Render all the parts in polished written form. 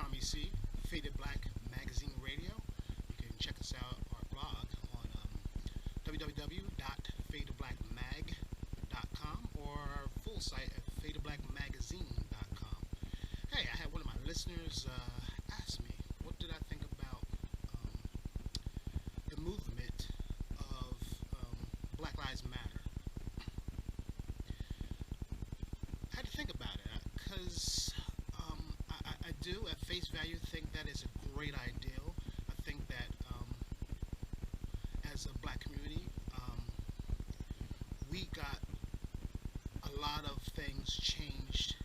Tommy C, Faded Black Magazine Radio. You can check us out our blog on www.fadedblackmag.com or our full site at fadedblackmagazine.com. Hey, I had one of my listeners ask me, what did I think about the movement of Black Lives Matter? I had to think about it because I do, at face value, think that is a great ideal. I think that as a black community, we got a lot of things changed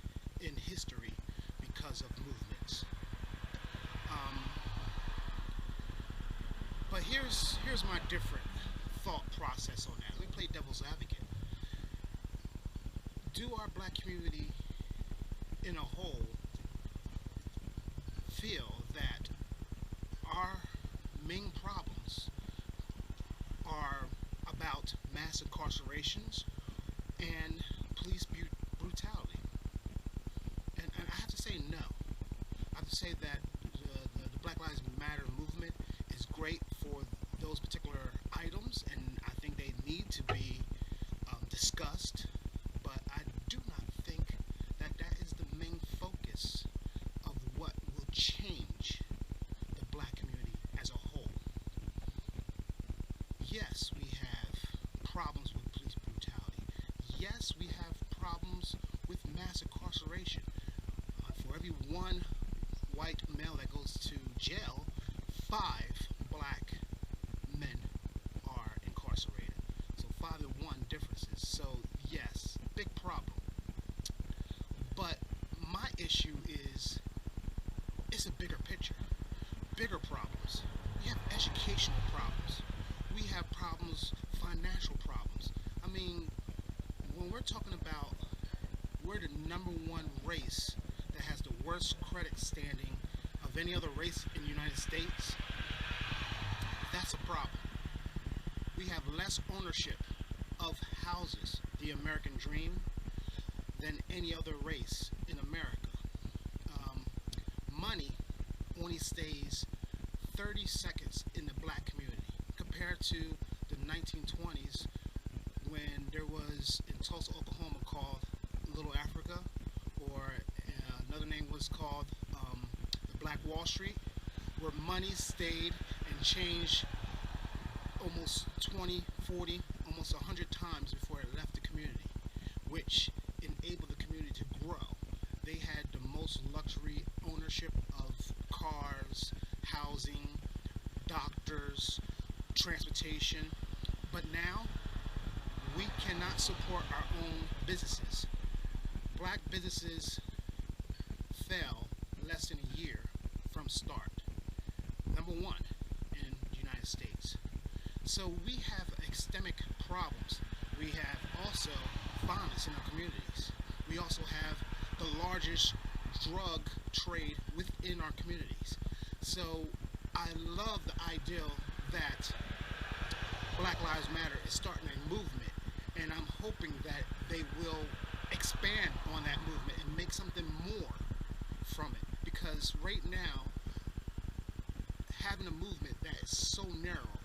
in history because of movements. But here's my different thought process on that. Let me play devil's advocate. Do our black community in a whole feel that our main problems are about mass incarcerations and police brutality? And I have to say no. I have to say that the Black Lives Matter movement is great for those particular items, and I think they need to be discussed, but I do not think that that is the main focus of what will change the black community as a whole. Yes, we have problems with police brutality. Yes, we have problems with mass incarceration. For every one white male that goes to jail, 5 black men are incarcerated. So 5 to 1 differences. So yes, big problem. But my issue is, it's a bigger picture, bigger problems. We have educational problems. We have problems, financial problems. I mean, when we're talking about we're the #1 race that has the worst credit standing of any other race in the United States, that's a problem. We have less ownership of houses, the American dream, than any other race in America. Money only stays 30 seconds in the black community compared to the 1920s, when there was in Tulsa, Oklahoma, called Little Africa, or another name was called the Black Wall Street, where money stayed and changed almost 20, 40, almost 100 times before it left the community, which enabled the community to grow. They had the most luxury ownership of cars, housing, doctors, transportation. But now, we cannot support our own businesses. Black businesses fell less than a year from start. #1 in the United States. So we have systemic problems. We have also violence in our communities. We also have the largest drug trade within our communities. So I love the idea that Black Lives Matter is starting a movement, and I'm hoping that they will expand on that movement and make something more from it. Because right now, having a movement that is so narrow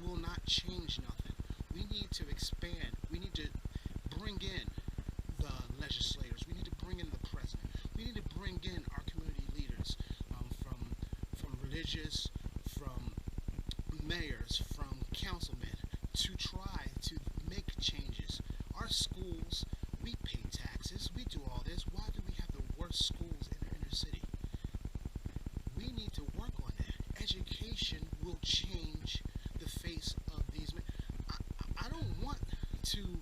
will not change nothing. We need to expand. We need to bring in the legislators. We need to bring in the president. We need to bring in our community leaders, from religious, from mayors, from councilmen, to try to make changes. Our schools, we pay taxes, we do all this. Why do we have the worst schools in the inner city? We need to work on that. Education will change the face of these men. I don't want to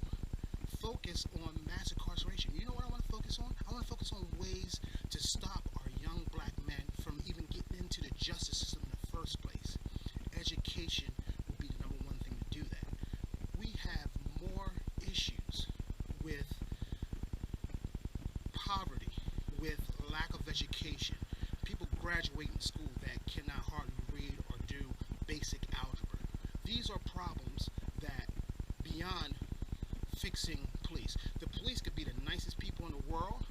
focus on mass incarceration. You know what I want to focus on? I want to focus on ways to stop our young black men from even getting into the justice system in the first place. Education will be the #1 thing to do that. We have more issues with poverty, with lack of education. People graduating school that cannot hardly read or do basic algebra. These are problems that, beyond fixing police, the police could be the nicest people in the world.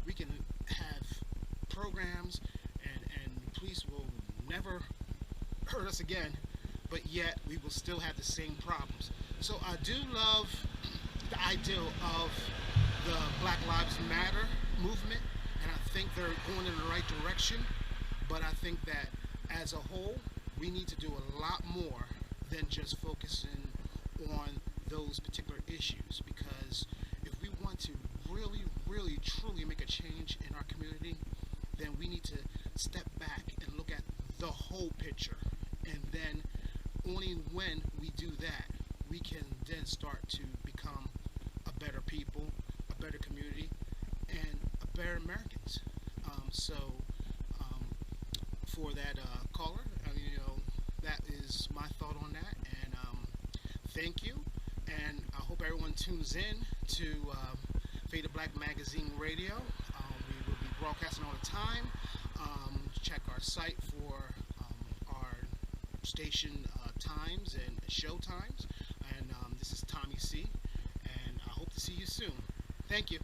We can have programs police will never hurt us again, but yet we will still have the same problems. So I do love the idea of the Black Lives Matter movement, and I think they're going in the right direction. But I think that as a whole, we need to do a lot more than just focusing on those particular issues, because if we want to really, really, truly make a change in our community, then we need to step back and look at the whole picture. And then only when we do that, we can then start to become a better people, a better community, and a better Americans. So for that caller, that is my thought on that. And thank you. And I hope everyone tunes in to Faded Black Magazine Radio. We will be broadcasting all the time. Check our site for our station times and show times. And this is Tommy C. And I hope to see you soon. Thank you.